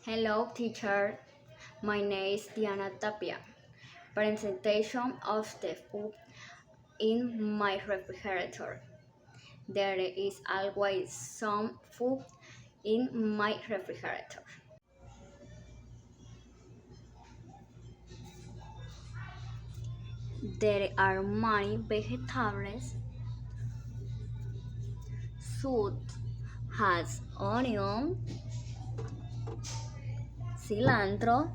Hello, teacher. My name is Diana Tapia. Presentation of the food in my refrigerator. There is always some food in my refrigerator. There are many vegetables. Soup has onion, cilantro,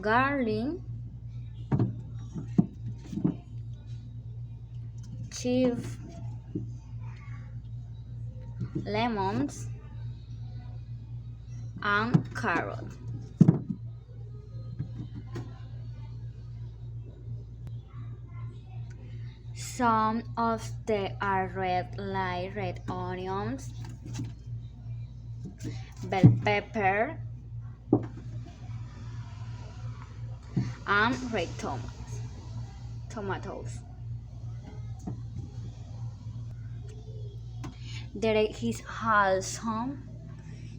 garlic, chive, lemons, and carrot. Some of the are red like red onions, bell pepper, and red tomatoes. There is also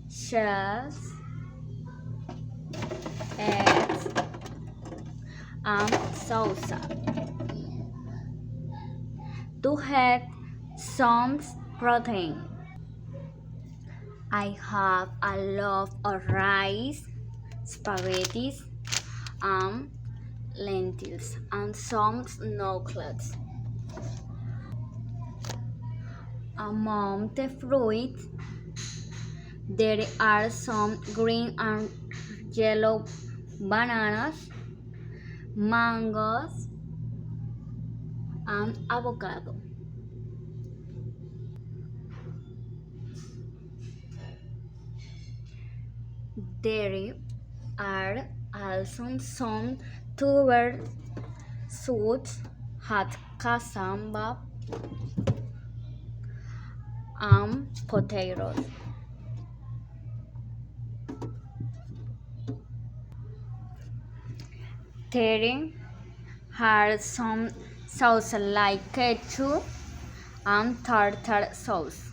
shells, eggs, and salsa. To have some protein, I have a lot of rice, spaghetti, and lentils, and some noodles. Among the fruits, there are some green and yellow bananas, mangoes, and avocado. There are also some tuber shoots, hot cassava, and potatoes. There are some sauce like ketchup and tartar sauce.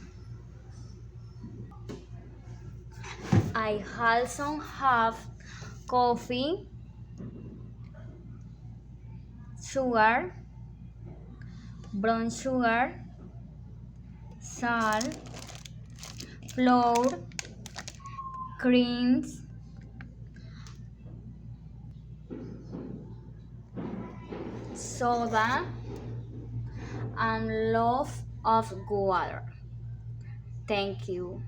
I also have coffee, sugar, brown sugar, salt, flour, creams, soda, and lots of water. Thank you.